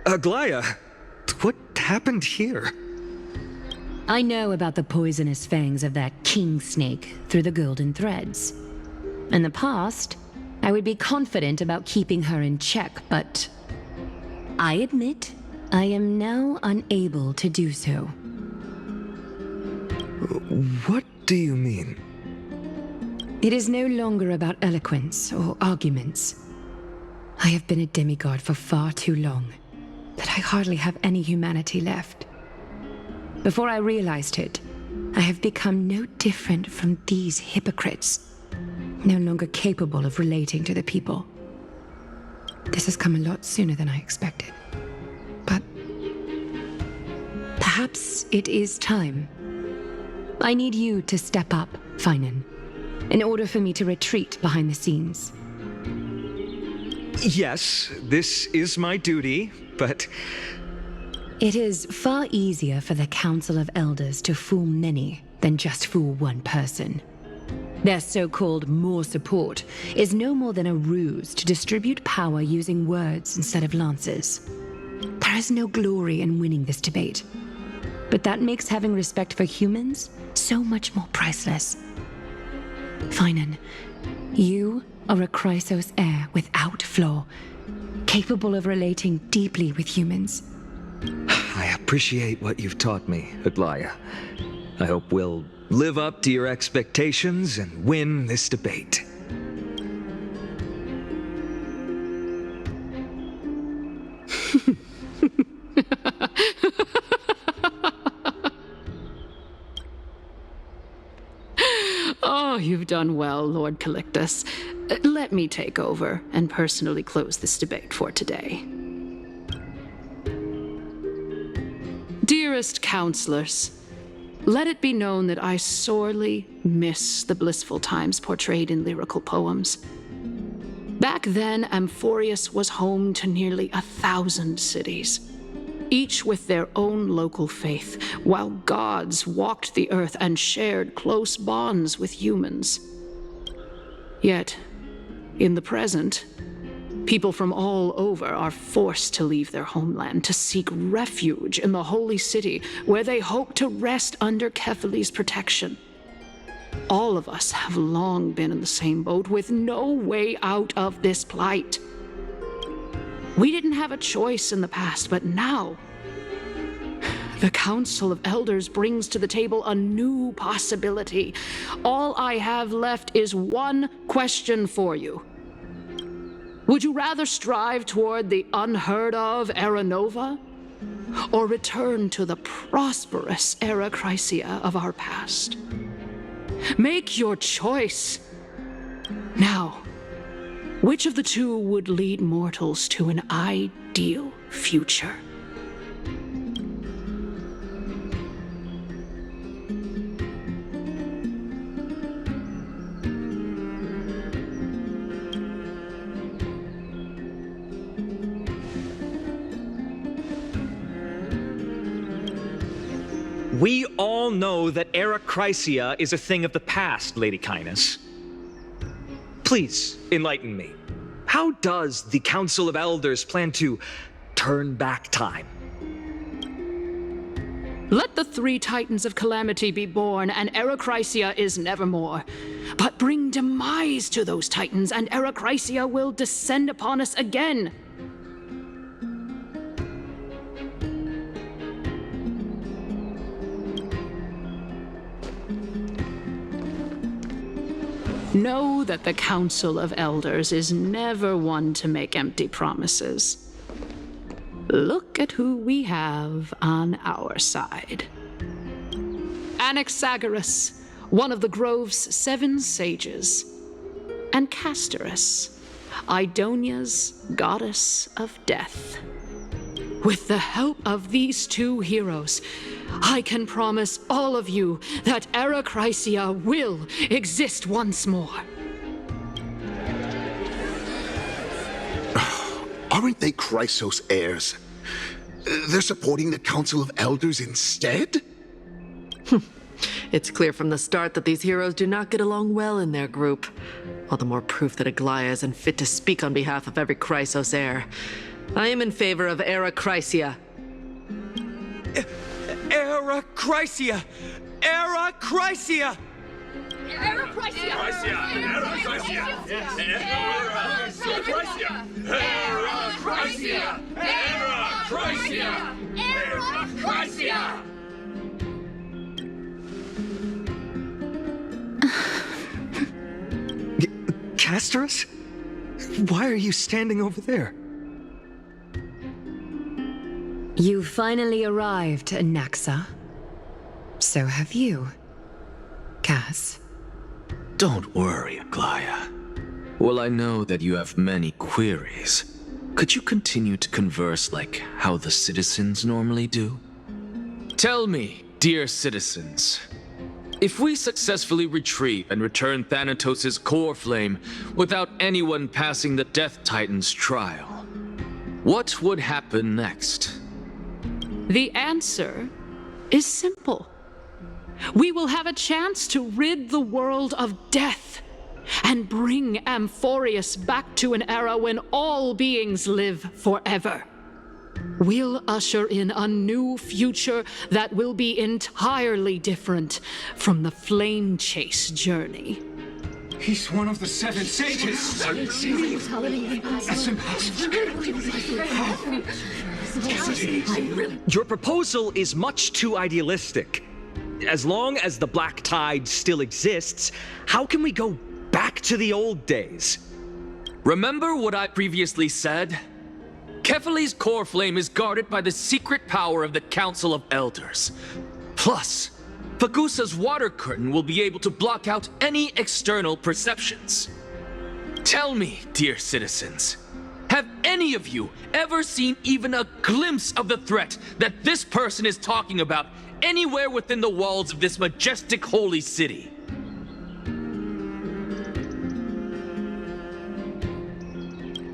Aglaea, what happened here? I know about the poisonous fangs of that king snake through the golden threads. In the past, I would be confident about keeping her in check, but I admit I am now unable to do so. What do you mean? It is no longer about eloquence or arguments. I have been a demigod for far too long that I hardly have any humanity left. Before I realized it, I have become no different from these hypocrites, no longer capable of relating to the people. This has come a lot sooner than I expected. But perhaps it is time. I need you to step up, Phainon, in order for me to retreat behind the scenes. Yes, this is my duty, but... It is far easier for the Council of Elders to fool many than just fool one person. Their so-called more support is no more than a ruse to distribute power using words instead of lances. There is no glory in winning this debate, but that makes having respect for humans so much more priceless. Phainon, you are a Chrysos heir without flaw, capable of relating deeply with humans. I appreciate what you've taught me, Aglaea. I hope we'll live up to your expectations and win this debate. Oh, you've done well, Lord Calictus. Let me take over and personally close this debate for today. Dearest counselors, let it be known that I sorely miss the blissful times portrayed in lyrical poems. Back then, Amphorius was home to nearly 1,000 cities, each with their own local faith, while gods walked the earth and shared close bonds with humans. Yet, in the present, people from all over are forced to leave their homeland to seek refuge in the holy city, where they hope to rest under Kephaly's protection. All of us have long been in the same boat, with no way out of this plight. We didn't have a choice in the past, but now, the Council of Elders brings to the table a new possibility. All I have left is one question for you. Would you rather strive toward the unheard of Era Nova, or return to the prosperous Era Chrysia of our past? Make your choice. Now, which of the two would lead mortals to an ideal future? We all know that Era Chrysia is a thing of the past, Lady Cainus. Please, enlighten me. How does the Council of Elders plan to turn back time? Let the 3 Titans of Calamity be born, and Era Chrysia is nevermore. But bring demise to those Titans, and Era Chrysia will descend upon us again. Know that the Council of Elders is never one to make empty promises. Look at who we have on our side. Anaxa, one of the Grove's 7 sages, and Castorice, Idonia's goddess of death. With the help of these 2 heroes, I can promise all of you that Era Chrysia will exist once more. Aren't they Chrysos heirs? They're supporting the Council of Elders instead? It's clear from the start that these heroes do not get along well in their group. All the more proof that Aglaea is unfit to speak on behalf of every Chrysos heir. I am in favor of Crycia. Crycia! Crycia! Castorice? Why are you standing over there? You finally arrived, Anaxa. So have you, Cass. Don't worry, Aglaea. Well, I know that you have many queries. Could you continue to converse like how the citizens normally do? Tell me, dear citizens, if we successfully retrieve and return Thanatos' core flame without anyone passing the Death Titan's trial, what would happen next? The answer is simple. We will have a chance to rid the world of death and bring Amphorius back to an era when all beings live forever. We'll usher in a new future that will be entirely different from the flame chase journey. He's one of the 7 sages. That's impossible. Your proposal is much too idealistic. As long as the Black Tide still exists, how can we go back to the old days? Remember what I previously said? Kefali's core flame is guarded by the secret power of the Council of Elders. Plus, Pagusa's water curtain will be able to block out any external perceptions. Tell me, dear citizens, have any of you ever seen even a glimpse of the threat that this person is talking about anywhere within the walls of this majestic holy city?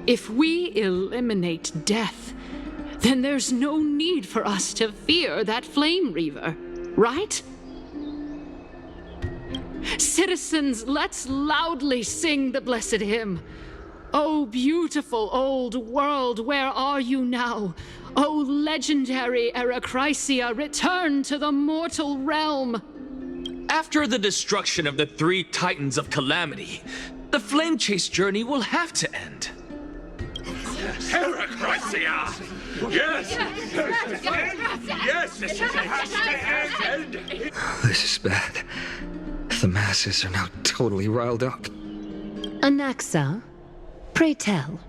If we eliminate death, then there's no need for us to fear that Flame Reaver, right? Citizens, let's loudly sing the blessed hymn. Oh, beautiful old world, where are you now? Oh, legendary Crycia, return to the mortal realm. After the destruction of the 3 Titans of Calamity, the flame chase journey will have to end. Crycia! Yes! Yes! It has to end! This is bad. The masses are now totally riled up. Anaxa, pray tell.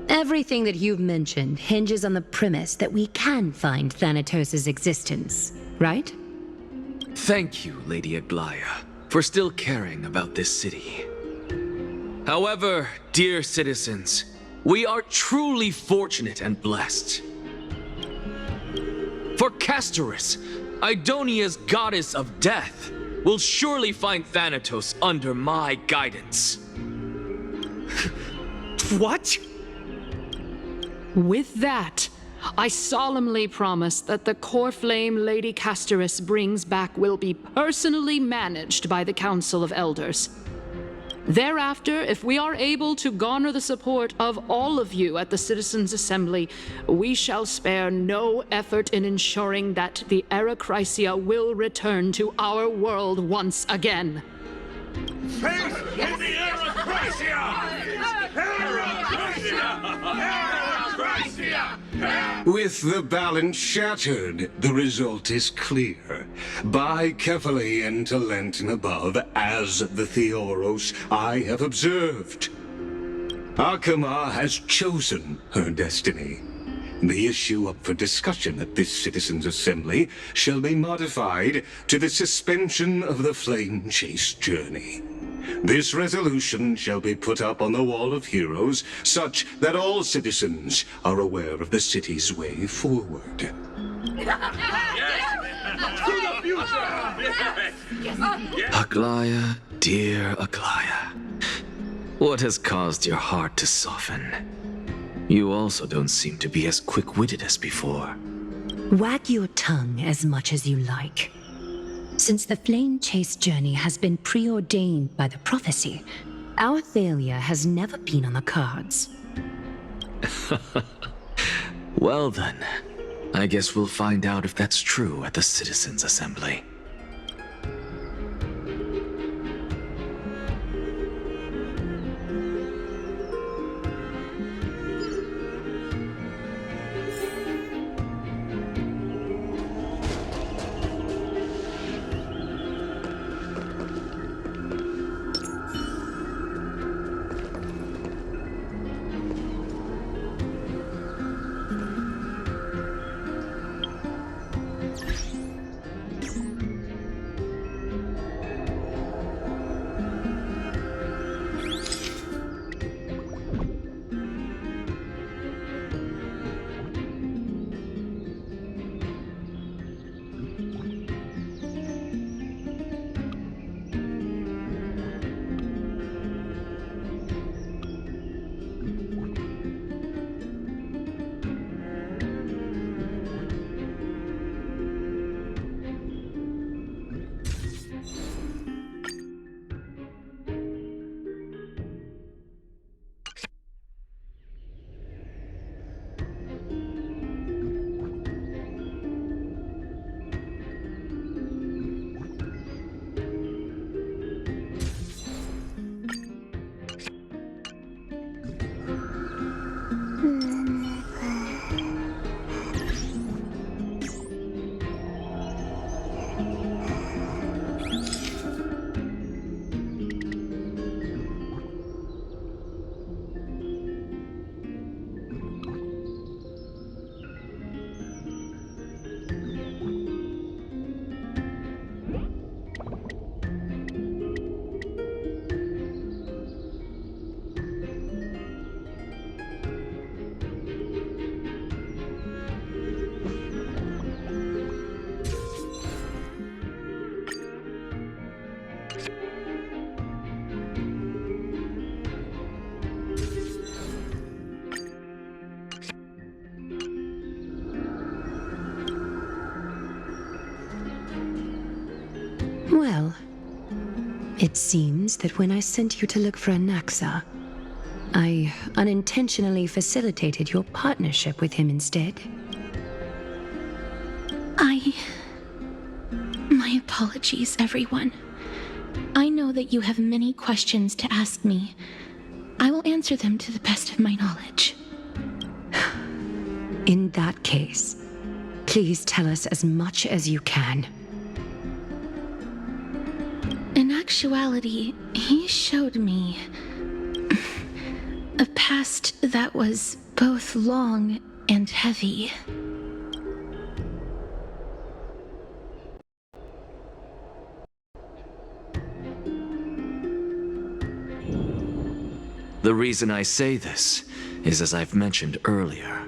Everything that you've mentioned hinges on the premise that we can find Thanatos' existence, right? Thank you, Lady Aglaea, for still caring about this city. However, dear citizens, we are truly fortunate and blessed. For Castorice, Idonia's goddess of death, will surely find Thanatos under my guidance. What? With that, I solemnly promise that the core flame Lady Castorice brings back will be personally managed by the Council of Elders. Thereafter, if we are able to garner the support of all of you at the Citizens' Assembly, we shall spare no effort in ensuring that the Crycia will return to our world once again. With the balance shattered, the result is clear. By Kefali and Talent and above, as the Theoros I have observed. Akama has chosen her destiny. The issue up for discussion at this Citizens' Assembly shall be modified to the suspension of the flame chase journey. This resolution shall be put up on the Wall of Heroes, such that all citizens are aware of the city's way forward. Aglaea, dear Aglaea, what has caused your heart to soften? You also don't seem to be as quick-witted as before. Wag your tongue as much as you like. Since the flame chase journey has been preordained by the prophecy, our failure has never been on the cards. Well then, I guess we'll find out if that's true at the Citizens' Assembly. Well, it seems that when I sent you to look for Anaxa, I unintentionally facilitated your partnership with him instead. My apologies, everyone. I know that you have many questions to ask me. I will answer them to the best of my knowledge. In that case, please tell us as much as you can. In actuality, he showed me a past that was both long and heavy. The reason I say this is as I've mentioned earlier.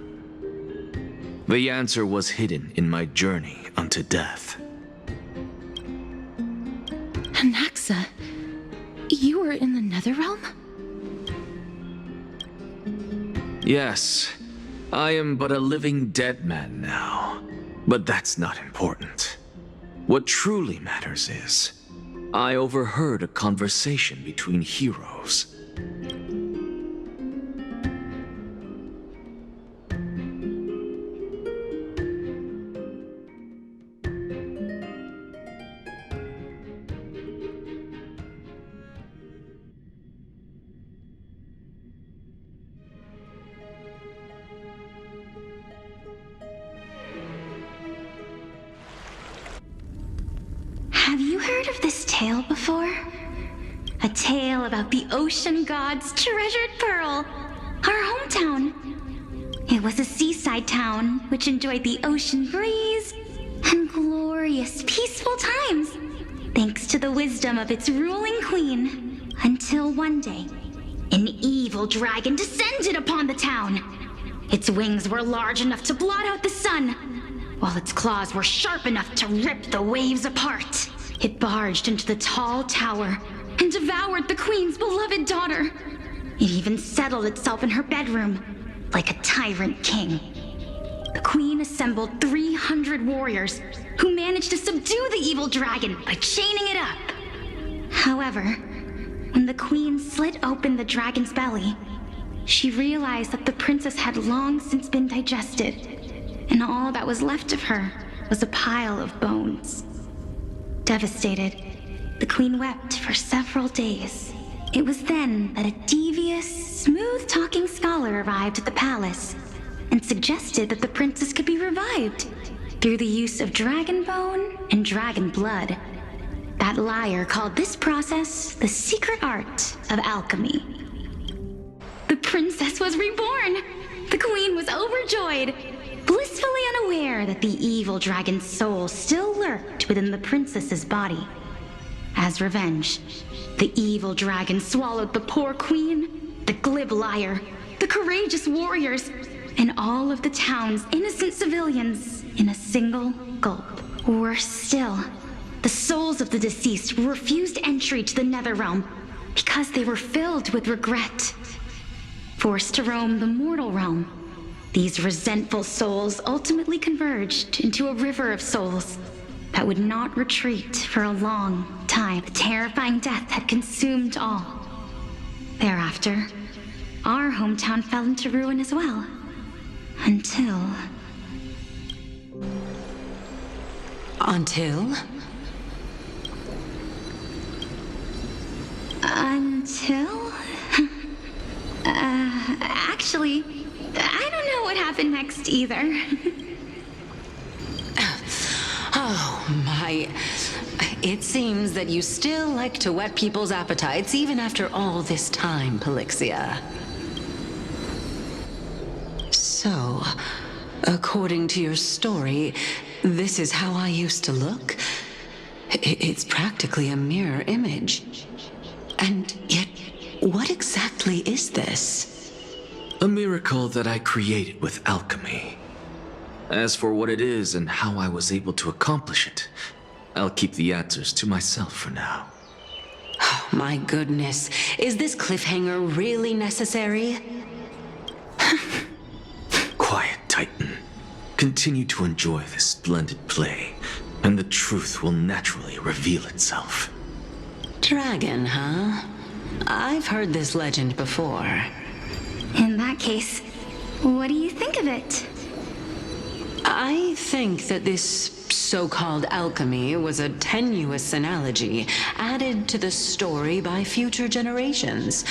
The answer was hidden in my journey unto death. Anaxa, you were in the Netherrealm? Yes, I am but a living dead man now. But that's not important. What truly matters is, I overheard a conversation between heroes. Have you heard of this tale before? A tale about the ocean god's treasured pearl, our hometown. It was a seaside town which enjoyed the ocean breeze and glorious, peaceful times, thanks to the wisdom of its ruling queen, until one day, an evil dragon descended upon the town. Its wings were large enough to blot out the sun, while its claws were sharp enough to rip the waves apart. It barged into the tall tower and devoured the queen's beloved daughter. It even settled itself in her bedroom, like a tyrant king. The queen assembled 300 warriors who managed to subdue the evil dragon by chaining it up. However, when the queen slit open the dragon's belly, she realized that the princess had long since been digested, and all that was left of her was a pile of bones. Devastated, the queen wept for several days. It was then that a devious, smooth-talking scholar arrived at the palace and suggested that the princess could be revived through the use of dragon bone and dragon blood. That liar called this process the secret art of alchemy. The princess was reborn! The queen was overjoyed, blissfully unaware that the evil dragon's soul still lurked within the princess's body. As revenge, the evil dragon swallowed the poor queen, the glib liar, the courageous warriors, and all of the town's innocent civilians in a single gulp. Worse still, the souls of the deceased were refused entry to the Netherrealm because they were filled with regret. Forced to roam the mortal realm, these resentful souls ultimately converged into a river of souls that would not retreat for a long time. The terrifying death had consumed all. Thereafter, our hometown fell into ruin as well. Until... Until? Actually, I don't know what happened next either. Oh, my... It seems that you still like to whet people's appetites even after all this time, Polyxia. So, according to your story, this is how I used to look? It's practically a mirror image. And yet, what exactly is this? A miracle that I created with alchemy. As for what it is and how I was able to accomplish it, I'll keep the answers to myself for now. Oh, my goodness. Is this cliffhanger really necessary? Quiet, Titan. Continue to enjoy this splendid play, and the truth will naturally reveal itself. Dragon, huh? I've heard this legend before. In that case, what do you think of it? I think that this so-called alchemy was a tenuous analogy added to the story by future generations.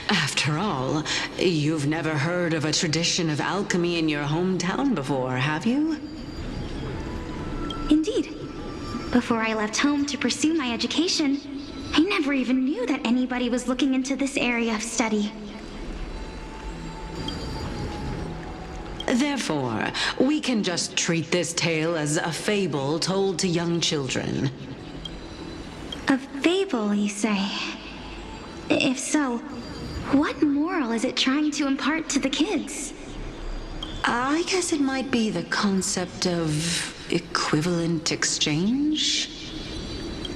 After all, you've never heard of a tradition of alchemy in your hometown before, have you? Indeed. Before I left home to pursue my education, I never even knew that anybody was looking into this area of study. Therefore, we can just treat this tale as a fable told to young children. A fable, you say? If so, what moral is it trying to impart to the kids? I guess it might be the concept of equivalent exchange?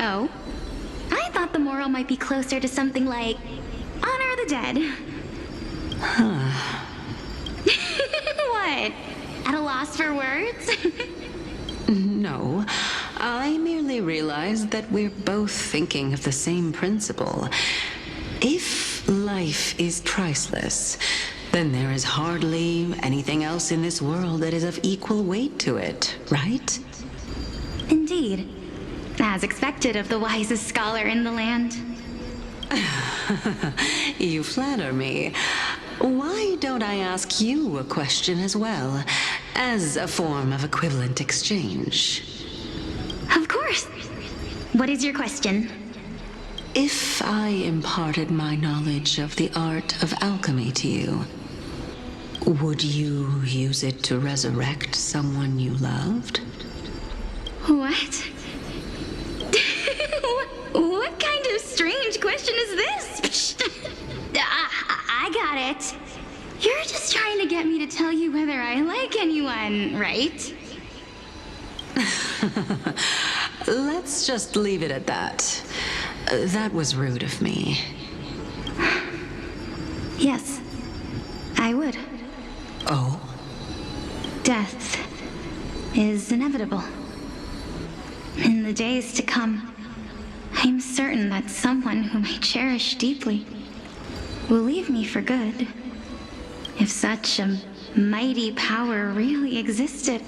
Oh? I thought the moral might be closer to something like honor the dead. Huh. What? At a loss for words? No, I merely realized that we're both thinking of the same principle. If life is priceless, then there is hardly anything else in this world that is of equal weight to it, right? Indeed. As expected of the wisest scholar in the land. You flatter me. Why don't I ask you a question as well, as a form of equivalent exchange? Of course. What is your question? If I imparted my knowledge of the art of alchemy to you, would you use it to resurrect someone you loved? What? What kind of strange question is this? I got it. You're just trying to get me to tell you whether I like anyone, right? Let's just leave it at that. That was rude of me. Yes, I would. Oh? Death is inevitable. In the days to come, I'm certain that someone whom I cherish deeply will leave me for good. If such a mighty power really existed,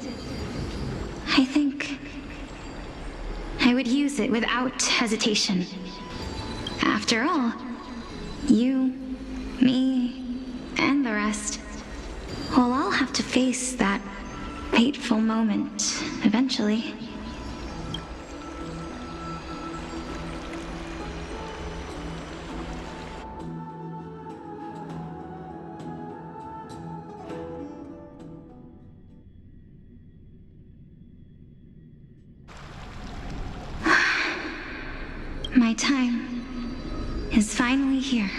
I think I would use it without hesitation. After all, you, me, and the rest will all have to face that fateful moment eventually. My time is finally here.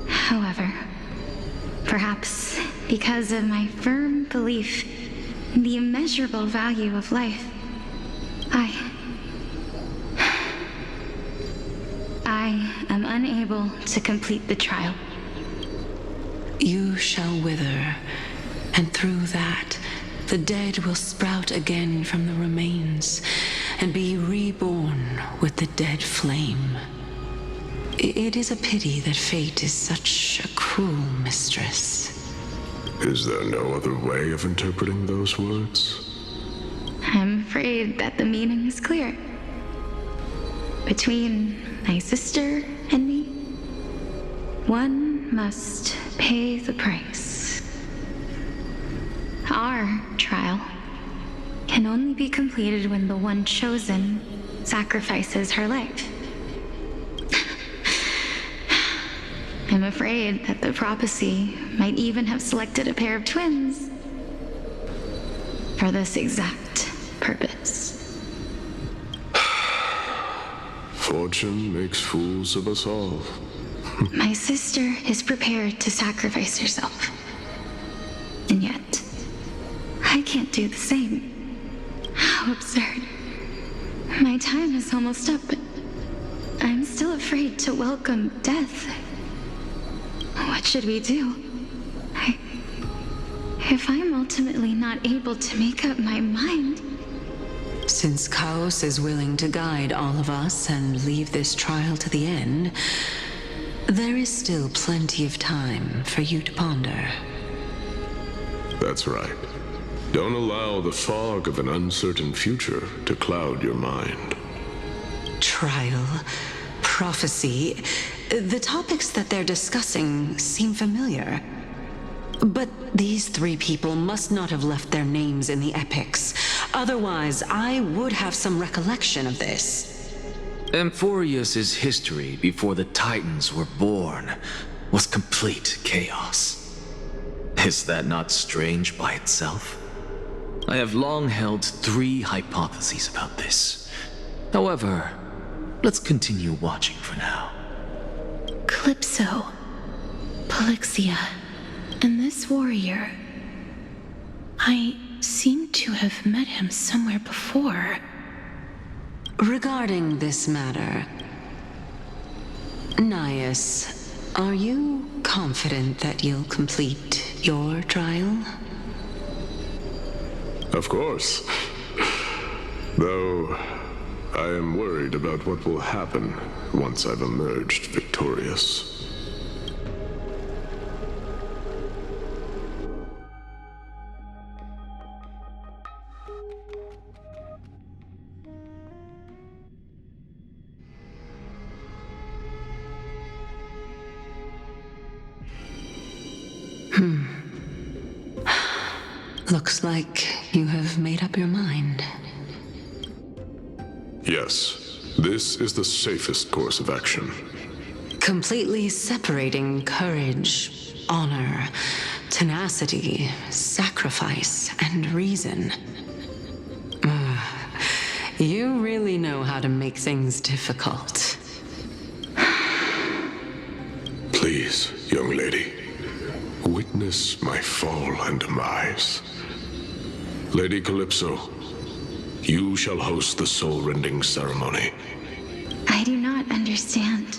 However, perhaps because of my firm belief in the immeasurable value of life, I am unable to complete the trial. You shall wither, and through that, the dead will sprout again from the remains, and be reborn with the dead flame. It is a pity that fate is such a cruel mistress. Is there no other way of interpreting those words? I'm afraid that the meaning is clear. Between my sister and me, one must pay the price. Our trial can only be completed when the one chosen sacrifices her life. I'm afraid that the prophecy might even have selected a pair of twins for this exact purpose. Fortune makes fools of us all. My sister is prepared to sacrifice herself. And yet, I can't do the same. How absurd. My time is almost up, but I'm still afraid to welcome death. What should we do? If I'm ultimately not able to make up my mind... Since Chaos is willing to guide all of us and leave this trial to the end, there is still plenty of time for you to ponder. That's right. Don't allow the fog of an uncertain future to cloud your mind. Trial, prophecy, the topics that they're discussing seem familiar. But these three people must not have left their names in the epics. Otherwise, I would have some recollection of this. Amphorius's history before the Titans were born was complete chaos. Is that not strange by itself? I have long held three hypotheses about this. However, let's continue watching for now. Calypso, Polyxia, and this warrior. I seem to have met him somewhere before. Regarding this matter, Nias, are you confident that you'll complete your trial? Of course. Though, I am worried about what will happen once I've emerged victorious. Looks like you have made up your mind. Yes, this is the safest course of action. Completely separating courage, honor, tenacity, sacrifice, and reason. You really know how to make things difficult. Please, young lady, witness my fall and demise. Lady Calypso, you shall host the soul-rending ceremony. I do not understand.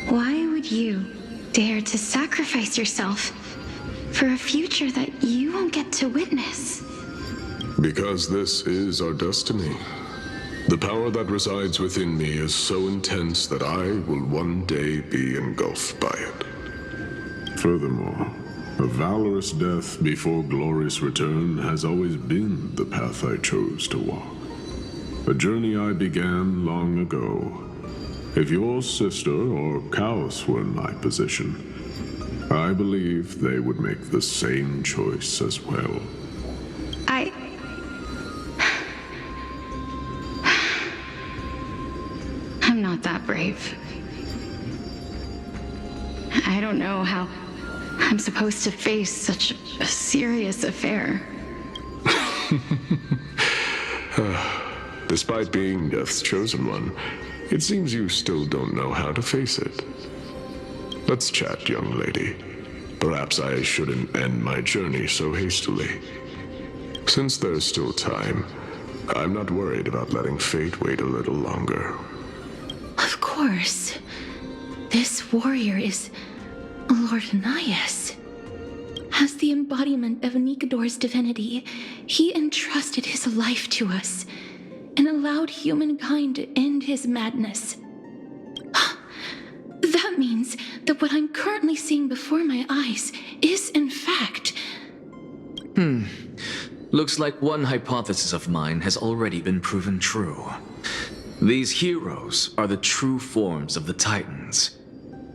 Why would you dare to sacrifice yourself for a future that you won't get to witness? Because this is our destiny. The power that resides within me is so intense that I will one day be engulfed by it. Furthermore, a valorous death before glorious return has always been the path I chose to walk. A journey I began long ago. If your sister or Kaos were in my position, I believe they would make the same choice as well. I'm not that brave. I don't know how I'm supposed to face such a serious affair. Despite being Death's chosen one, it seems you still don't know how to face it. Let's chat, young lady. Perhaps I shouldn't end my journey so hastily. Since there's still time, I'm not worried about letting fate wait a little longer. Of course. This warrior is Lord Anaxa. As the embodiment of Nikador's divinity, he entrusted his life to us and allowed humankind to end his madness. That means that what I'm currently seeing before my eyes is, in fact... Looks like one hypothesis of mine has already been proven true. These heroes are the true forms of the Titans,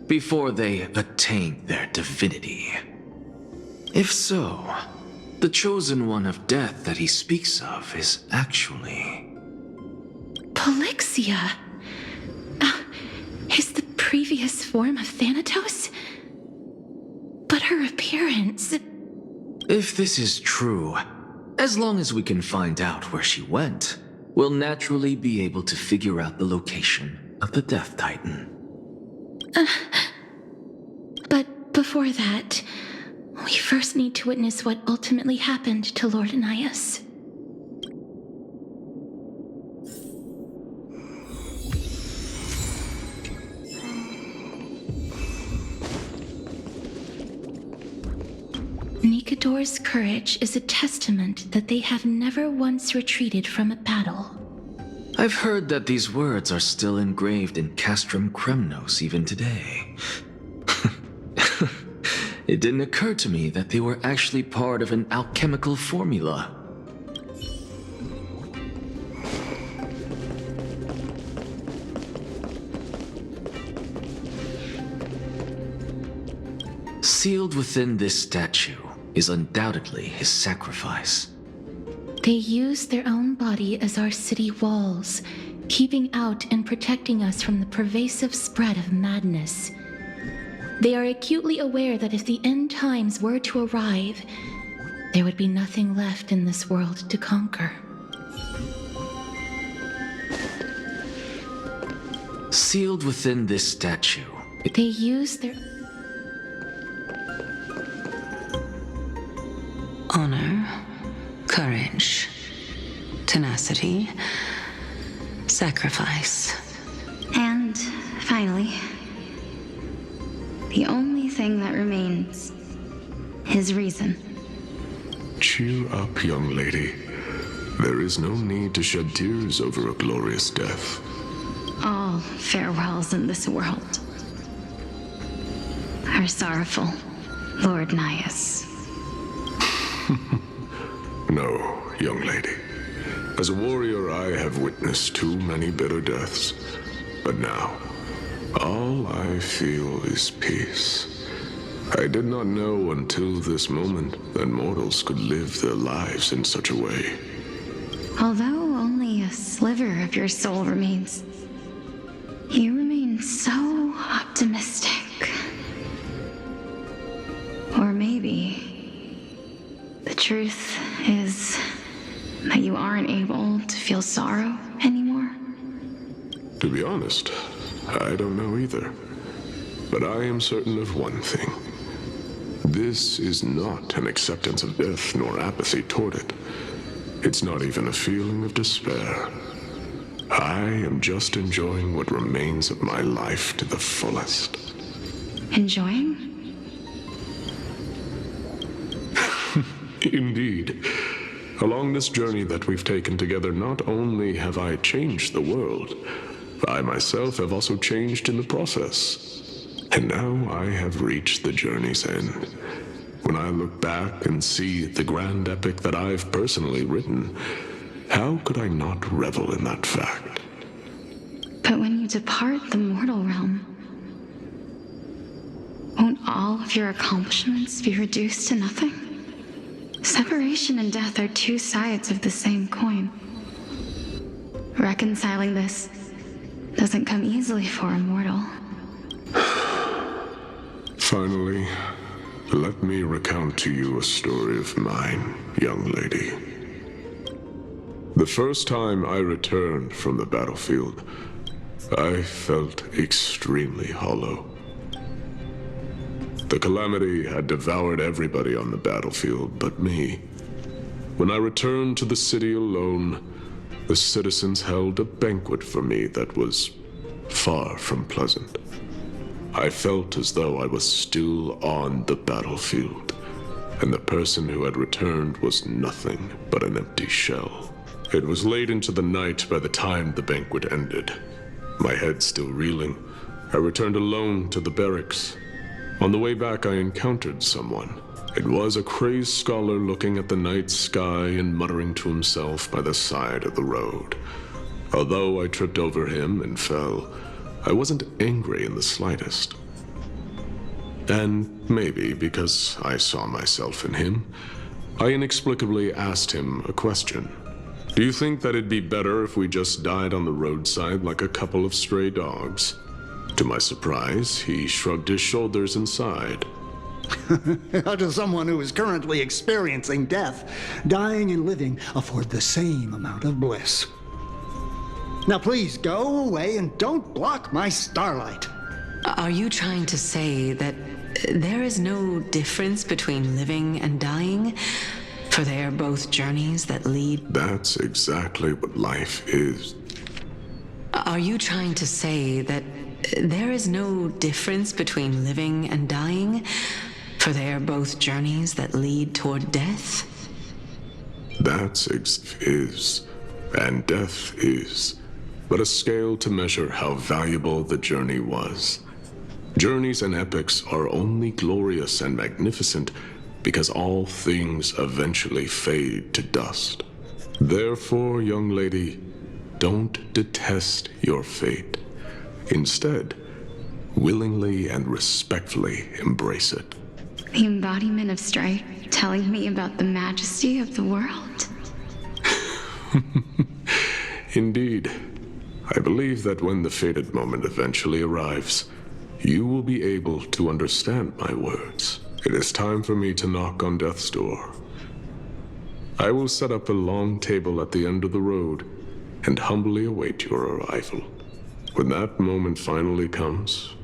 before they attained their divinity. If so, the chosen one of death that he speaks of is actually... Polyxia? Is the previous form of Thanatos? But her appearance... If this is true, as long as we can find out where she went, we'll naturally be able to figure out the location of the Death Titan. But before that, we first need to witness what ultimately happened to Lord Anaxa. Nikador's courage is a testament that they have never once retreated from a battle. I've heard that these words are still engraved in Castrum Kremnos even today. It didn't occur to me that they were actually part of an alchemical formula. Sealed within this statue is undoubtedly his sacrifice. They use their own body as our city walls, keeping out and protecting us from the pervasive spread of madness. They are acutely aware that if the end times were to arrive, there would be nothing left in this world to conquer. Sealed within this statue. They use their... Honor, courage, tenacity, sacrifice. And finally, the only thing that remains is reason. Cheer up, young lady. There is no need to shed tears over a glorious death. All farewells in this world are sorrowful, Lord Anaxa. No, young lady. As a warrior, I have witnessed too many bitter deaths. But now, all I feel is peace. I did not know until this moment that mortals could live their lives in such a way. Although only a sliver of your soul remains, you remain so optimistic. Or maybe the truth is that you aren't able to feel sorrow anymore. To be honest, I don't know either. But I am certain of one thing. This is not an acceptance of death nor apathy toward it. It's not even a feeling of despair. I am just enjoying what remains of my life to the fullest. Enjoying? Indeed. Along this journey that we've taken together, not only have I changed the world, I myself have also changed in the process. And now I have reached the journey's end. When I look back and see the grand epic that I've personally written, how could I not revel in that fact? But when you depart the mortal realm, won't all of your accomplishments be reduced to nothing? Separation and death are two sides of the same coin. Reconciling this doesn't come easily for a mortal. Finally, let me recount to you a story of mine, young lady. The first time I returned from the battlefield, I felt extremely hollow. The calamity had devoured everybody on the battlefield but me. When I returned to the city alone, the citizens held a banquet for me that was far from pleasant. I felt as though I was still on the battlefield, and the person who had returned was nothing but an empty shell. It was late into the night by the time the banquet ended. My head still reeling, I returned alone to the barracks. On the way back, I encountered someone. It was a crazed scholar looking at the night sky and muttering to himself by the side of the road. Although I tripped over him and fell, I wasn't angry in the slightest. And maybe because I saw myself in him, I inexplicably asked him a question. Do you think that it'd be better if we just died on the roadside like a couple of stray dogs? To my surprise, he shrugged his shoulders and sighed. How does someone who is currently experiencing death, dying and living, afford the same amount of bliss? Now please go away and don't block my starlight. Are you trying to say that there is no difference between living and dying? For they are both journeys that lead... That's exactly what life is. Are you trying to say that there is no difference between living and dying? For they are both journeys that lead toward death? That's is, and death is, but a scale to measure how valuable the journey was. Journeys and epics are only glorious and magnificent because all things eventually fade to dust. Therefore, young lady, don't detest your fate. Instead, willingly and respectfully embrace it. The embodiment of strife telling me about the majesty of the world. Indeed. I believe that when the fated moment eventually arrives, you will be able to understand my words. It is time for me to knock on death's door. I will set up a long table at the end of the road and humbly await your arrival. When that moment finally comes,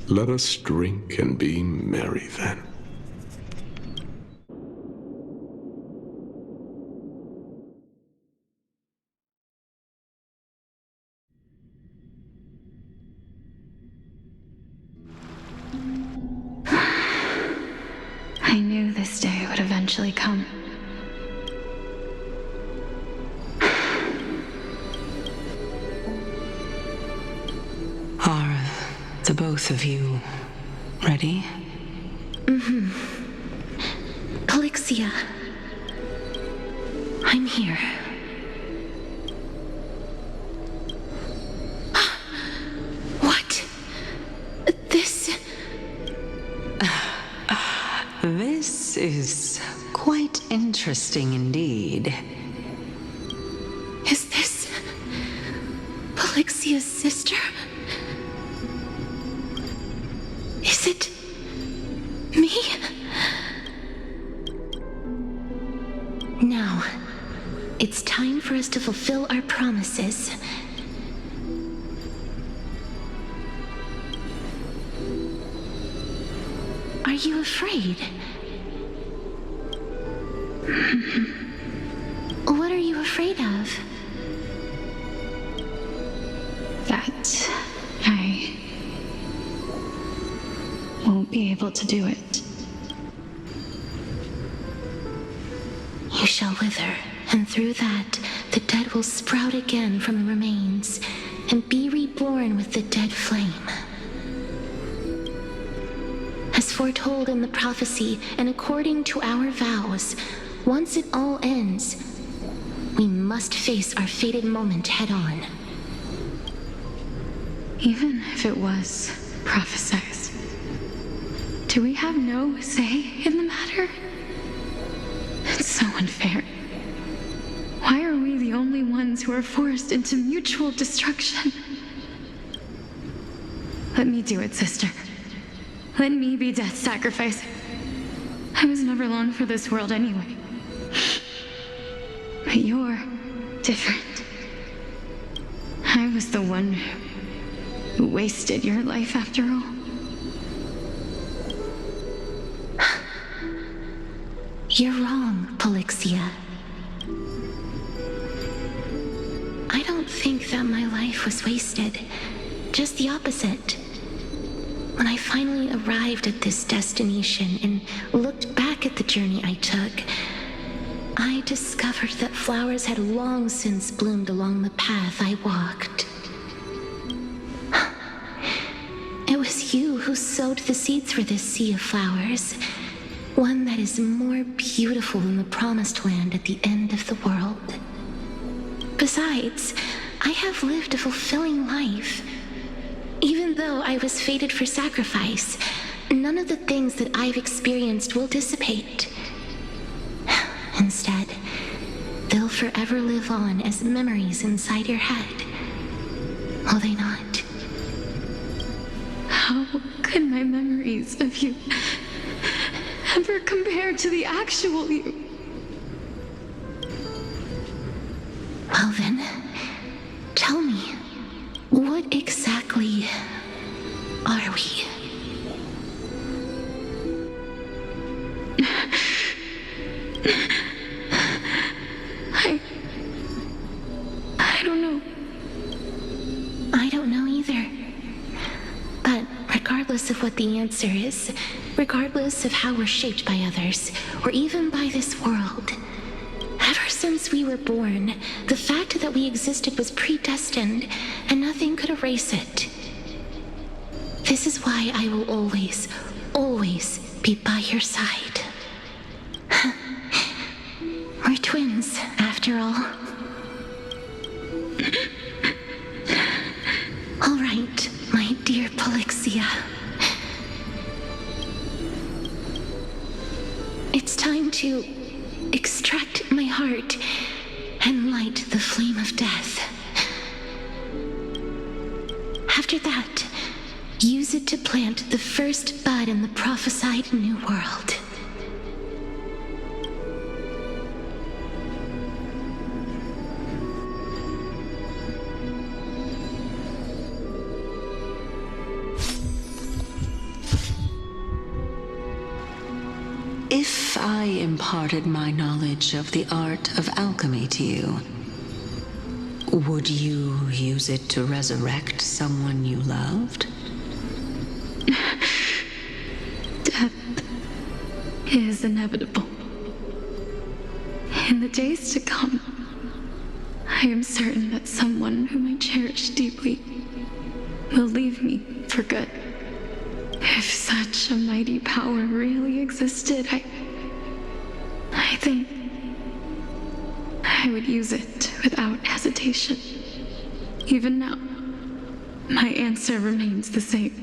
let us drink and be merry then. I knew this day would eventually come. Are the both of you ready? Mm-hmm. Polyxia. I'm here. What? This is quite interesting indeed. Is this Polyxia's sister? Is it me? Now, it's time for us to fulfill our promises. Are you afraid? What are you afraid of? That I won't be able to do it. You shall wither, and through that, the dead will sprout again from the remains, and be reborn with the dead flame. foretold in the prophecy and according to our vows, once it all ends, we must face our fated moment head on. Even if it was prophesied, do we have no say in the matter? It's so unfair. Why are we the only ones who are forced into mutual destruction? Let me do it, sister. Let me be death's sacrifice. I was never long for this world anyway. But you're different. I was the one who wasted your life after all. You're wrong, Polyxia. I don't think that my life was wasted. Just the opposite. When I finally arrived at this destination and looked back at the journey I took, I discovered that flowers had long since bloomed along the path I walked. It was you who sowed the seeds for this sea of flowers, one that is more beautiful than the promised land at the end of the world. Besides, I have lived a fulfilling life. Even though I was fated for sacrifice, none of the things that I've experienced will dissipate. Instead, they'll forever live on as memories inside your head. Will they not? How could my memories of you ever compare to the actual you? Well then, tell me, what exactly are we? I don't know. I don't know either. But regardless of what the answer is, regardless of how we're shaped by others, or even by this world, ever since we were born, the fact that we existed was predestined, and nothing could erase it. This is why I will always, always be by your side. We're twins, after all. All right, my dear Polyxia. It's time to extract my heart and light the flame of death. After that, use it to plant the first bud in the prophesied new world. If I imparted my knowledge of the art of alchemy to you, would you use it to resurrect someone you loved? Death is inevitable. In the days to come, I am certain that someone whom I cherish deeply will leave me for good. If such a mighty power really existed, I think I would use it without hesitation. Even now, my answer remains the same.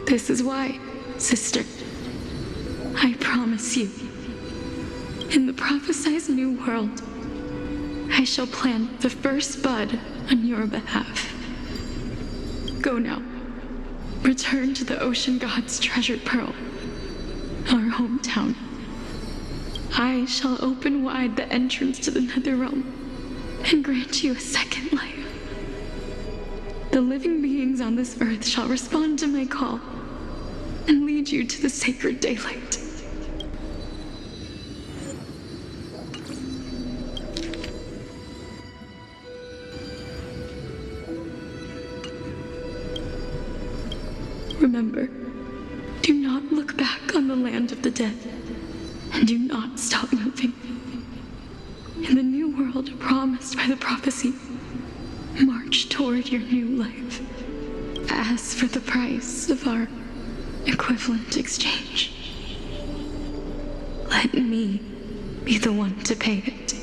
This is why, sister, I promise you, in the prophesied new world, I shall plant the first bud on your behalf. Go now. Return to the ocean god's treasured pearl, our hometown. I shall open wide the entrance to the Netherrealm and grant you a second life. The living beings on this earth shall respond to my call and lead you to the sacred daylight. Remember, do not look back on the land of the dead, and do not stop moving. In the new world promised by the prophecy, march toward your new life. As for the price of our equivalent exchange. Let me be the one to pay it.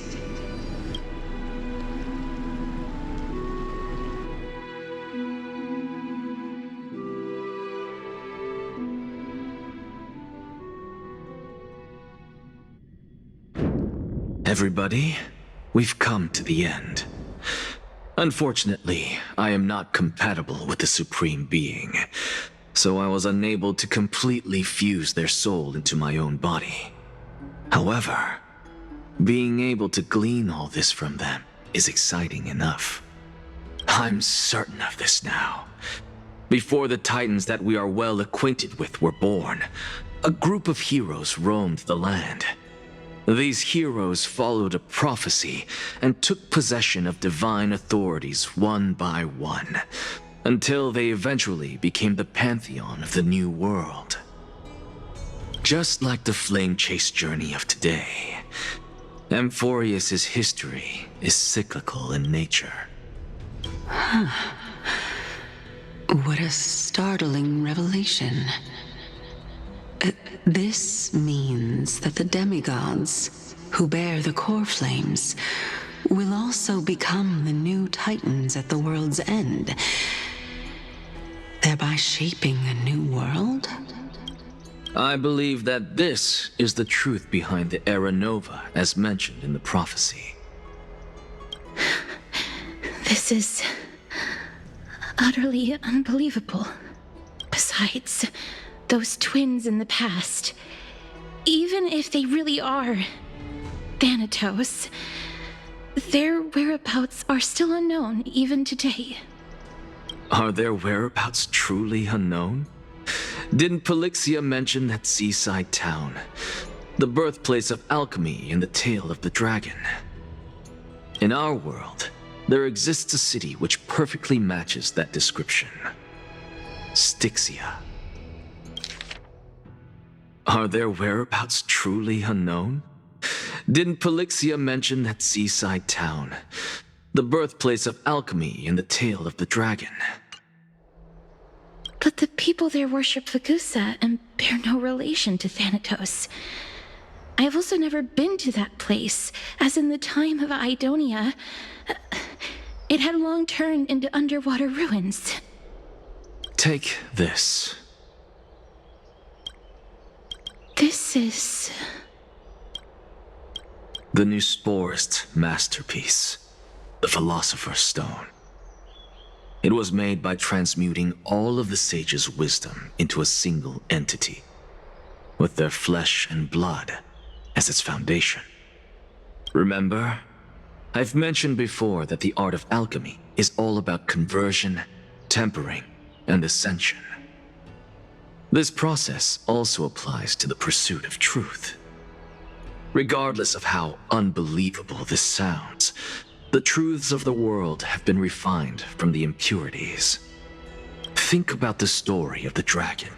Everybody, we've come to the end. Unfortunately, I am not compatible with the Supreme Being, so I was unable to completely fuse their soul into my own body. However, being able to glean all this from them is exciting enough. I'm certain of this now. Before the Titans that we are well acquainted with were born, a group of heroes roamed the land. These heroes followed a prophecy and took possession of divine authorities one by one, until they eventually became the pantheon of the new world. Just like the flame chase journey of today, Amphorius's history is cyclical in nature. What a startling revelation. This means that the demigods, who bear the core flames, will also become the new Titans at the world's end, thereby shaping a new world? I believe that this is the truth behind the Era Nova, as mentioned in the prophecy. This is utterly unbelievable. Besides, those twins in the past, even if they really are Thanatos, their whereabouts are still unknown even today. Are their whereabouts truly unknown? Didn't Polyxia mention that seaside town, the birthplace of alchemy and the tale of the dragon? In our world, there exists a city which perfectly matches that description. Styxia. Are their whereabouts truly unknown? Didn't Polyxia mention that seaside town, the birthplace of alchemy and the tale of the dragon? But the people there worship Phainon and bear no relation to Thanatos. I have also never been to that place, as in the time of Idonia, it had long turned into underwater ruins. Take this. This is... the Nusporist masterpiece, the Philosopher's Stone. It was made by transmuting all of the sages' wisdom into a single entity, with their flesh and blood as its foundation. Remember, I've mentioned before that the art of alchemy is all about conversion, tempering, and ascension. This process also applies to the pursuit of truth. Regardless of how unbelievable this sounds, the truths of the world have been refined from the impurities. Think about the story of the dragon.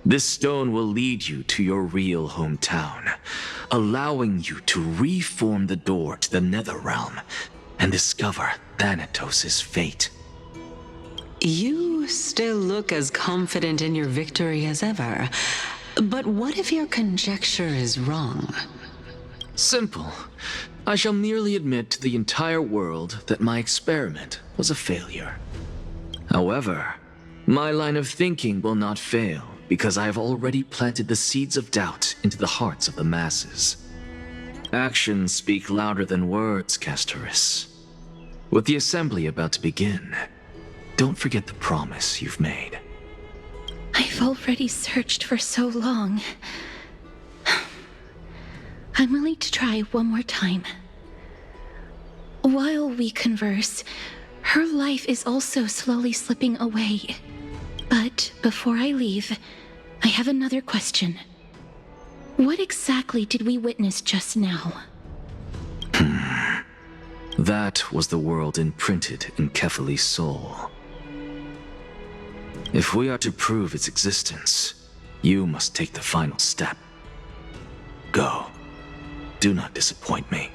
This stone will lead you to your real hometown, allowing you to reform the door to the nether realm and discover Thanatos' fate. You still look as confident in your victory as ever, but what if your conjecture is wrong? Simple. I shall merely admit to the entire world that my experiment was a failure. However, my line of thinking will not fail because I have already planted the seeds of doubt into the hearts of the masses. Actions speak louder than words, Castorice. With the assembly about to begin, don't forget the promise you've made. I've already searched for so long. I'm willing to try one more time. While we converse, her life is also slowly slipping away. But before I leave, I have another question. What exactly did we witness just now? That was the world imprinted in Kefali's soul. If we are to prove its existence, you must take the final step. Go. Do not disappoint me.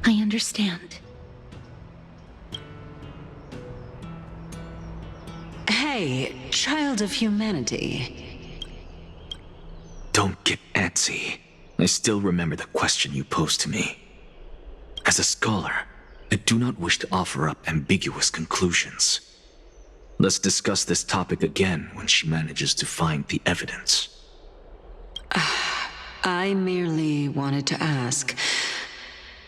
I understand. Hey, child of humanity. Don't get antsy. I still remember the question you posed to me. As a scholar, I do not wish to offer up ambiguous conclusions. Let's discuss this topic again when she manages to find the evidence. I merely wanted to ask,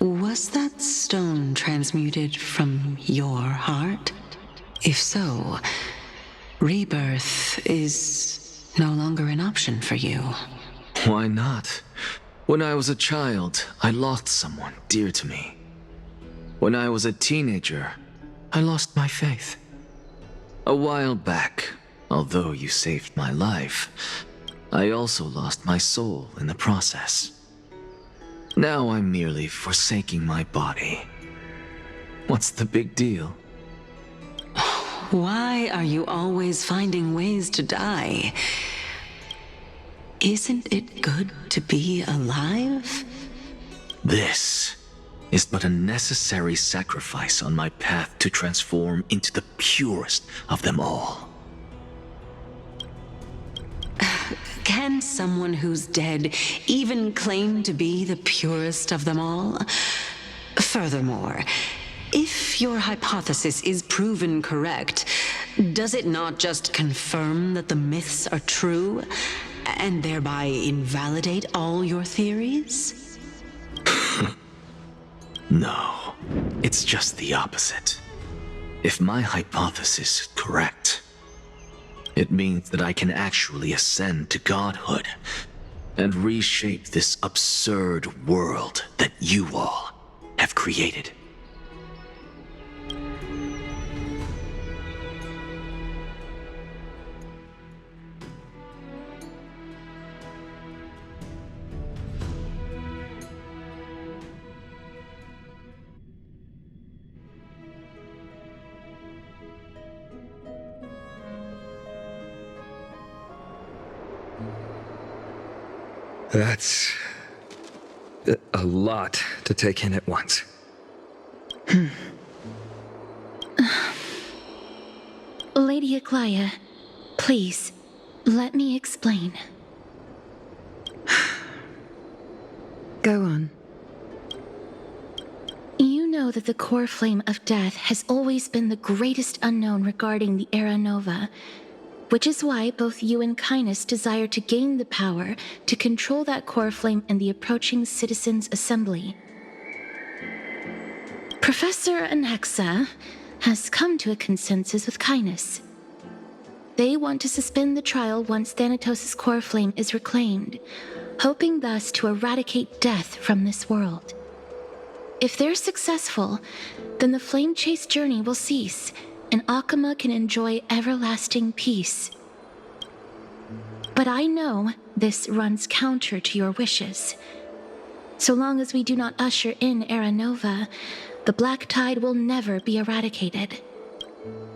was that stone transmuted from your heart? If so, rebirth is no longer an option for you. Why not? When I was a child, I lost someone dear to me. When I was a teenager, I lost my faith. A while back, although you saved my life, I also lost my soul in the process. Now I'm merely forsaking my body. What's the big deal? Why are you always finding ways to die? Isn't it good to be alive? This is but a necessary sacrifice on my path to transform into the purest of them all. Can someone who's dead even claim to be the purest of them all? Furthermore, if your hypothesis is proven correct, does it not just confirm that the myths are true, and thereby invalidate all your theories? No, it's just the opposite. If my hypothesis is correct, it means that I can actually ascend to godhood and reshape this absurd world that you all have created. That's a lot to take in at once. Lady Aglaea, please, let me explain. Go on. You know that the core flame of death has always been the greatest unknown regarding the Era Nova, which is why both you and Cainus desire to gain the power to control that core flame in the approaching Citizens' Assembly. Professor Anaxa has come to a consensus with Cainus. They want to suspend the trial once Thanatos' core flame is reclaimed, hoping thus to eradicate death from this world. If they're successful, then the flame chase journey will cease, and Akama can enjoy everlasting peace. But I know this runs counter to your wishes. So long as we do not usher in Era Nova, the Black Tide will never be eradicated.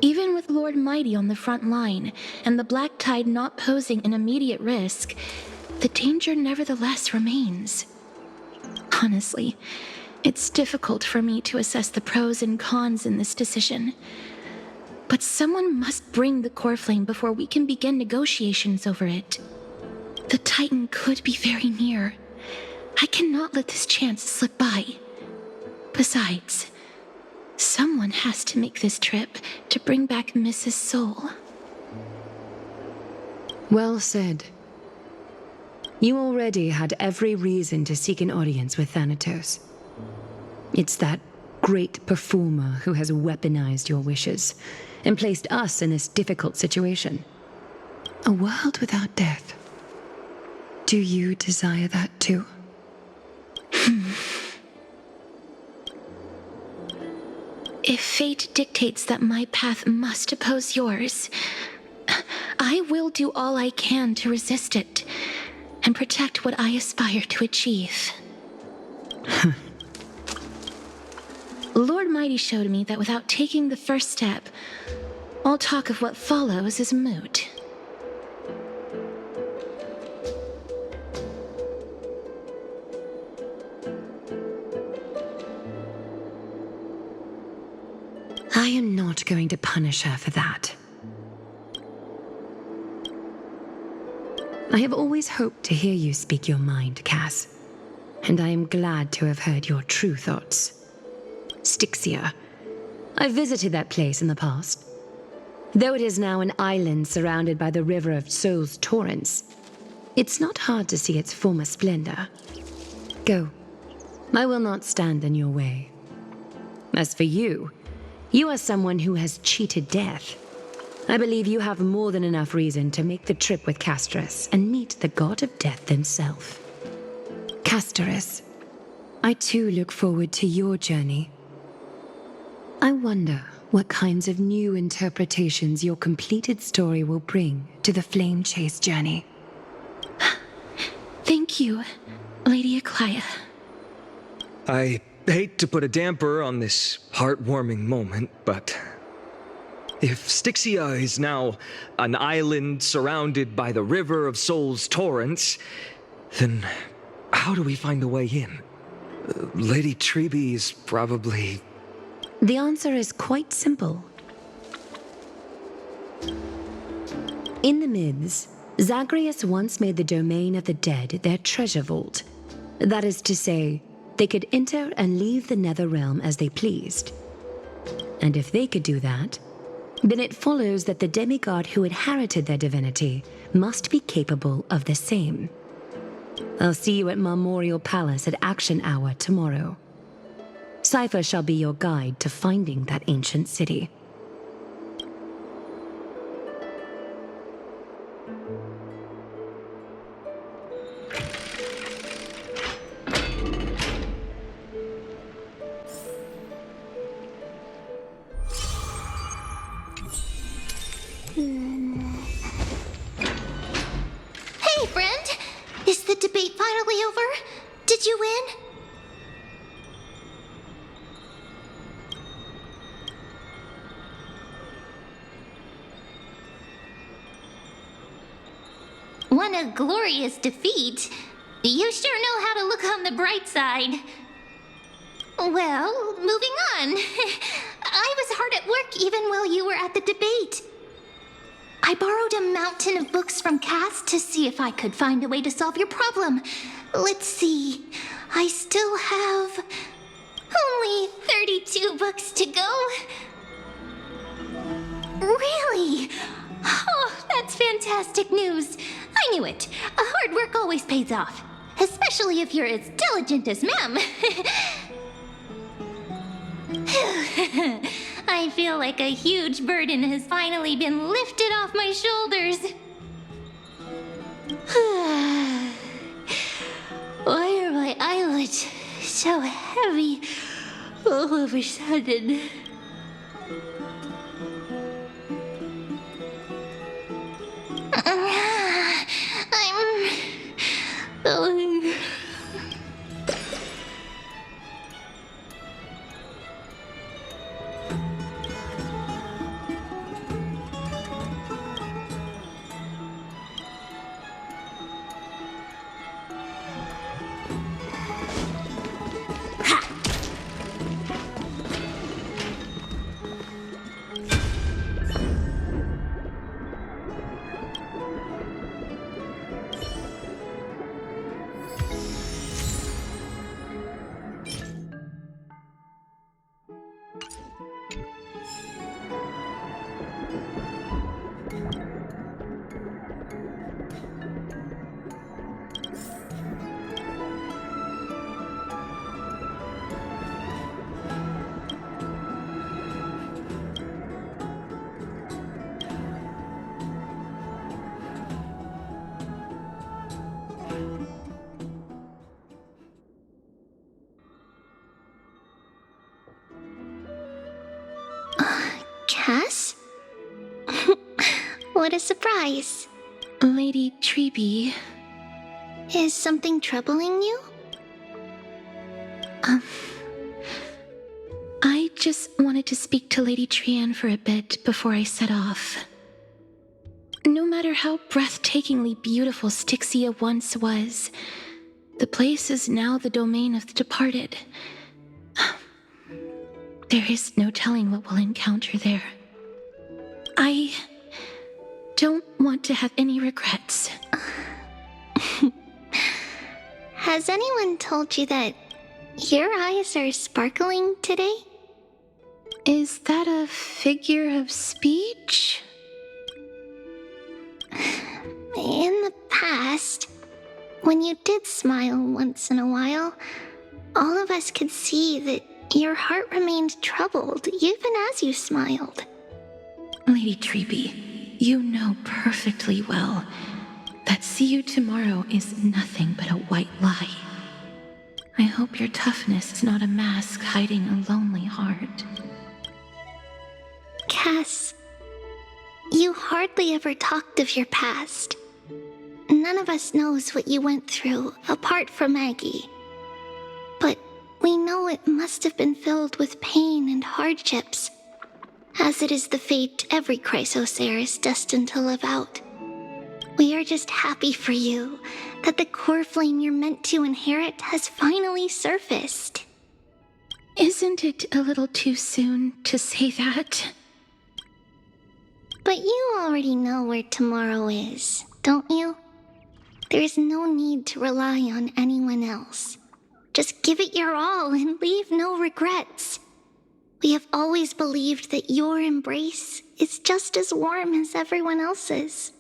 Even with Lord Mighty on the front line, and the Black Tide not posing an immediate risk, the danger nevertheless remains. Honestly, it's difficult for me to assess the pros and cons in this decision. But someone must bring the core flame before we can begin negotiations over it. The Titan could be very near. I cannot let this chance slip by. Besides, someone has to make this trip to bring back Mrs. Soul. Well said. You already had every reason to seek an audience with Thanatos. It's that great performer who has weaponized your wishes and placed us in this difficult situation. A world without death. Do you desire that too? If fate dictates that my path must oppose yours, I will do all I can to resist it and protect what I aspire to achieve. Lord Mighty showed me that without taking the first step, all talk of what follows is moot. I am not going to punish her for that. I have always hoped to hear you speak your mind, Cass, and I am glad to have heard your true thoughts. Styxia. I visited that place in the past. Though it is now an island surrounded by the river of Souls torrents, it's not hard to see its former splendor. Go. I will not stand in your way. As for you, you are someone who has cheated death. I believe you have more than enough reason to make the trip with Castorice and meet the god of death himself. Castorice, I too look forward to your journey. I wonder what kinds of new interpretations your completed story will bring to the Flame Chase journey. Thank you, Lady Aglaea. I hate to put a damper on this heartwarming moment, but if Styxia is now an island surrounded by the river of Souls torrents, then how do we find a way in? Lady Treby is probably... The answer is quite simple. In the myths, Zagreus once made the domain of the dead their treasure vault. That is to say, they could enter and leave the nether realm as they pleased. And if they could do that, then it follows that the demigod who inherited their divinity must be capable of the same. I'll see you at Marmorial Palace at Action Hour tomorrow. Cipher shall be your guide to finding that ancient city. Hey, friend! Is the debate finally over? Did you win? What a glorious defeat. You sure know how to look on the bright side. Well, moving on. I was hard at work even while you were at the debate. I borrowed a mountain of books from Cass to see if I could find a way to solve your problem. Let's see. I still have only 32 books to go. Really? Oh, that's fantastic news. I knew it. Hard work always pays off. Especially if you're as diligent as Ma'am. I feel like a huge burden has finally been lifted off my shoulders. Why are my eyelids so heavy all of a sudden? I'm going. Cass? What a surprise. Lady Treby. Is something troubling you? I just wanted to speak to Lady Trian for a bit before I set off. No matter how breathtakingly beautiful Styxia once was, the place is now the domain of the departed. There is no telling what we'll encounter there. I don't want to have any regrets. Has anyone told you that your eyes are sparkling today? Is that a figure of speech? In the past, when you did smile once in a while, all of us could see that your heart remained troubled even as you smiled. Lady Treeby, you know perfectly well that see you tomorrow is nothing but a white lie. I hope your toughness is not a mask hiding a lonely heart. Cass, you hardly ever talked of your past. None of us knows what you went through, apart from Maggie. But we know it must have been filled with pain and hardships, as it is the fate every Chrysos heir is destined to live out. We are just happy for you that the core flame you're meant to inherit has finally surfaced. Isn't it a little too soon to say that? But you already know where tomorrow is, don't you? There's no need to rely on anyone else. Just give it your all and leave no regrets. We have always believed that your embrace is just as warm as everyone else's.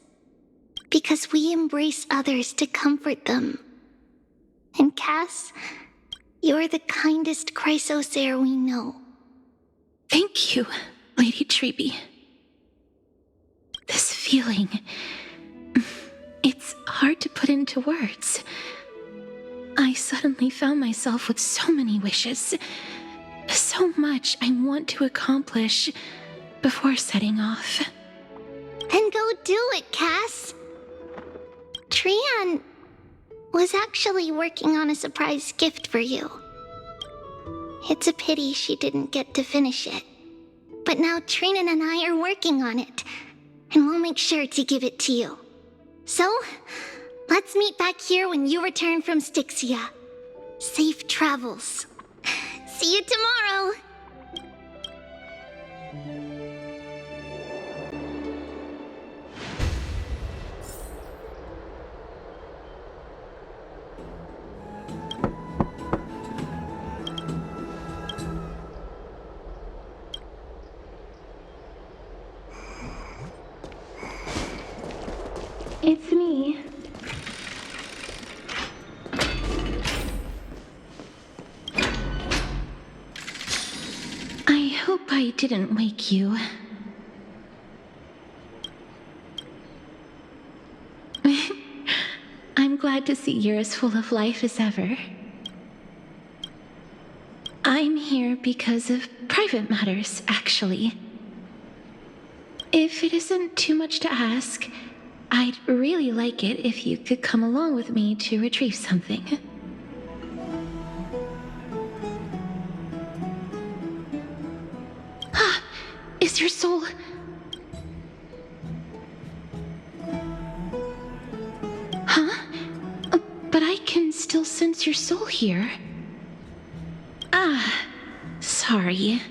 Because we embrace others to comfort them. And Cass, you're the kindest Chrysos heir we know. Thank you, Lady Treeby. This feeling, it's hard to put into words. I suddenly found myself with so many wishes, so much I want to accomplish before setting off. Then go do it, Cass. Trian was actually working on a surprise gift for you. It's a pity she didn't get to finish it. But now Trinan and I are working on it, and we'll make sure to give it to you. So, let's meet back here when you return from Styxia. Safe travels. See you tomorrow! It's me. I hope I didn't wake you. I'm glad to see you're as full of life as ever. I'm here because of private matters, actually. If it isn't too much to ask, I'd really like it if you could come along with me to retrieve something. Ah, is your soul... Huh? But I can still sense your soul here. Ah, sorry.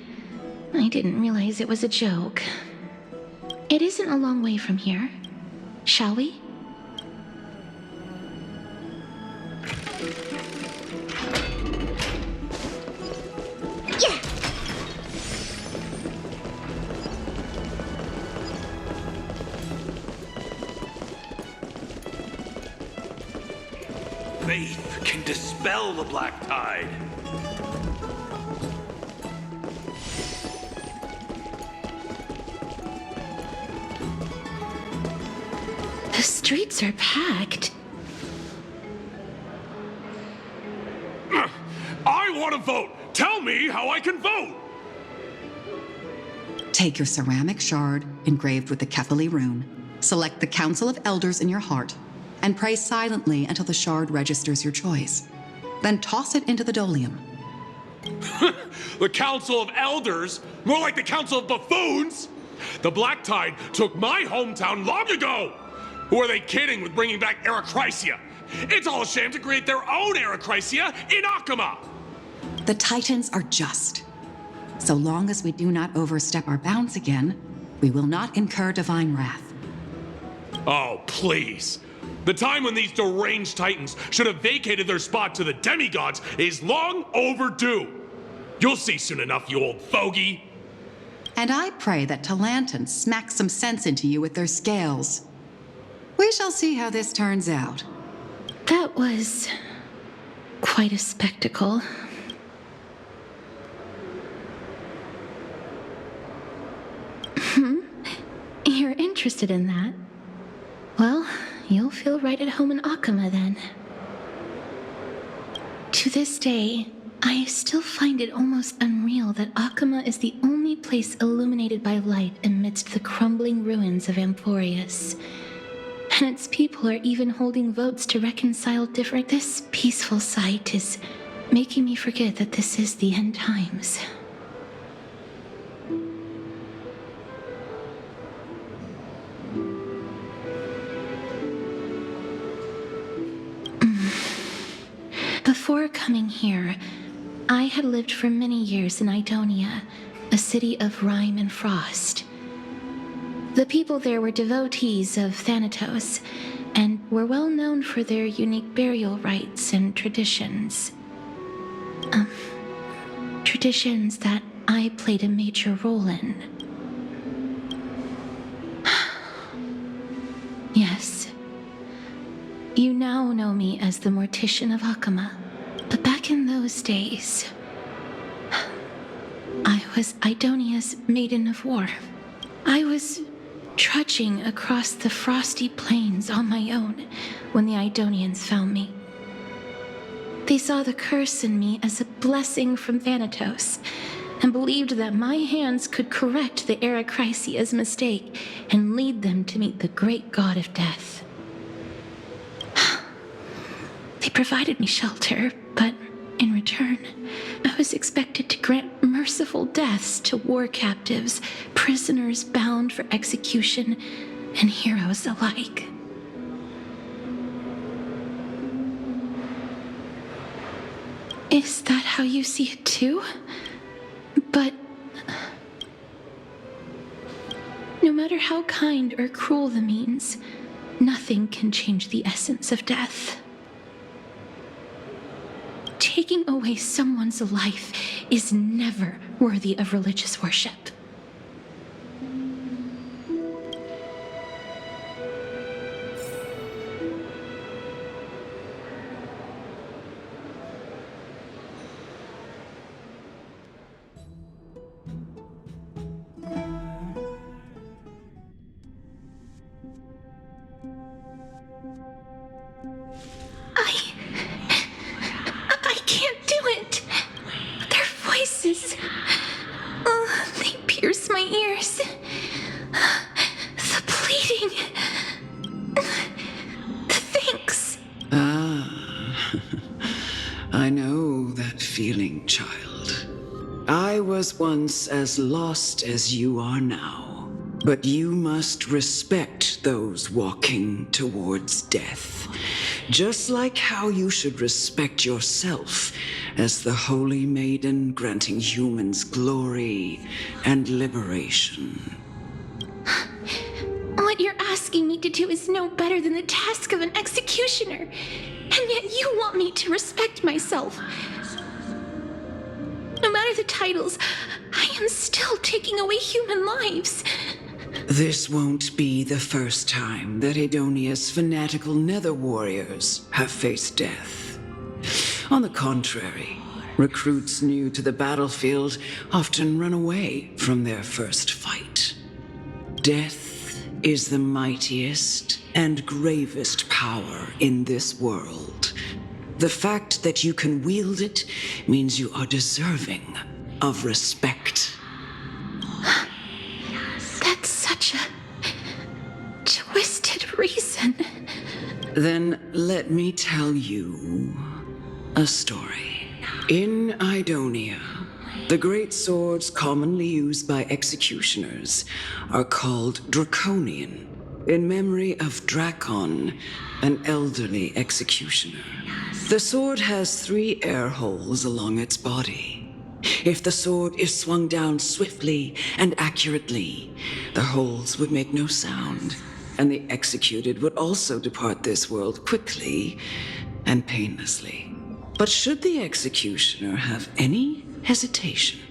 I didn't realize it was a joke. It isn't a long way from here. Shall we? Yeah! Faith can dispel the black tide. The streets are packed. I want to vote! Tell me how I can vote! Take your ceramic shard engraved with the Kephili rune, select the Council of Elders in your heart, and pray silently until the shard registers your choice. Then toss it into the Dolium. The Council of Elders? More like the Council of Buffoons! The Black Tide took my hometown long ago! Who are they kidding with bringing back Arachrysia? It's all a sham to create their own Arachrysia in Akama! The Titans are just. So long as we do not overstep our bounds again, we will not incur divine wrath. Oh, please. The time when these deranged titans should have vacated their spot to the demigods is long overdue. You'll see soon enough, you old fogey. And I pray that Talanton smacks some sense into you with their scales. We shall see how this turns out. That was quite a spectacle. You're interested in that? Well, you'll feel right at home in Akama then. To this day, I still find it almost unreal that Akama is the only place illuminated by light amidst the crumbling ruins of Amphorius. And its people are even holding votes to reconcile different... This peaceful sight is making me forget that this is the end times. Before coming here, I had lived for many years in Idonia, a city of rime and frost. The people there were devotees of Thanatos, and were well known for their unique burial rites and traditions. Traditions that I played a major role in. Yes. You now know me as the Mortician of Akama. But back in those days, I was Idonia's Maiden of War. I was trudging across the frosty plains on my own when the Idonians found me. They saw the curse in me as a blessing from Thanatos, and believed that my hands could correct the Arachrysia's mistake and lead them to meet the great god of death. They provided me shelter, but in return, I was expected to grant merciful deaths to war captives, prisoners bound for execution, and heroes alike. Is that how you see it too? But no matter how kind or cruel the means, nothing can change the essence of death. Taking away someone's life is never worthy of religious worship. They pierce my ears. The bleeding. Thanks. I know that feeling, child. I was once as lost as you are now. But you must respect those walking towards death. Just like how you should respect yourself as the Holy Maiden granting humans glory and liberation. What you're asking me to do is no better than the task of an executioner. And yet you want me to respect myself. No matter the titles, I am still taking away human lives. This won't be the first time that Idonia's fanatical nether warriors have faced death. On the contrary, recruits new to the battlefield often run away from their first fight. Death is the mightiest and gravest power in this world. The fact that you can wield it means you are deserving of respect. That's such a twisted reason. Then let me tell you a story. In Idonia, the great swords commonly used by executioners are called Draconian, in memory of Drakon, an elderly executioner. The sword has 3 air holes along its body. If the sword is swung down swiftly and accurately, the holes would make no sound, and the executed would also depart this world quickly and painlessly. But should the executioner have any hesitation,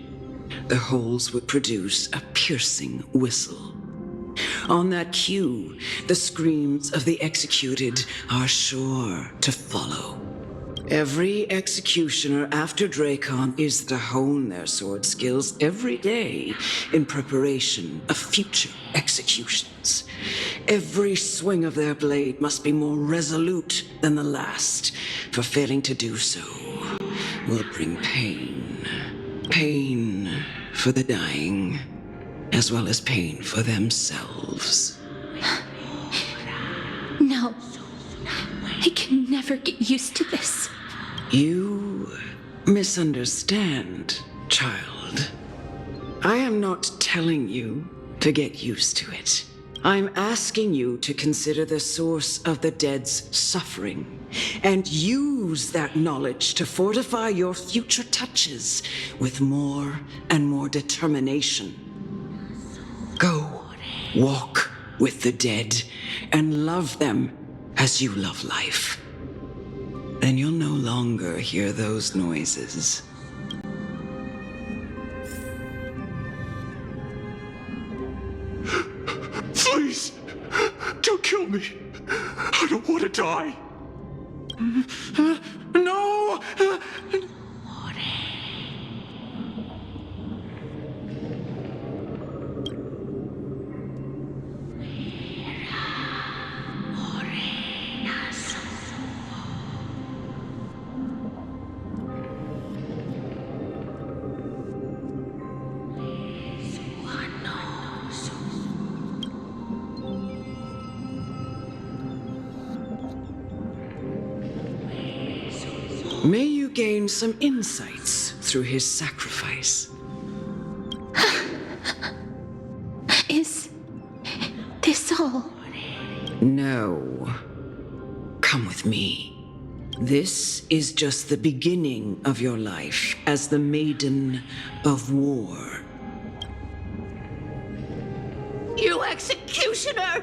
the holes would produce a piercing whistle. On that cue, the screams of the executed are sure to follow. Every executioner after Dracon is to hone their sword skills every day in preparation of future executions. Every swing of their blade must be more resolute than the last, for failing to do so will bring pain. Pain for the dying, as well as pain for themselves. No. I can never get used to this. You misunderstand, child. I am not telling you to get used to it. I'm asking you to consider the source of the dead's suffering and use that knowledge to fortify your future touches with more and more determination. Go, walk with the dead and love them as you love life. Then you'll no longer hear those noises. Please, don't kill me. I don't want to die. No! May you gain some insights through his sacrifice. Is this all? No. Come with me. This is just the beginning of your life as the Maiden of War. You executioner!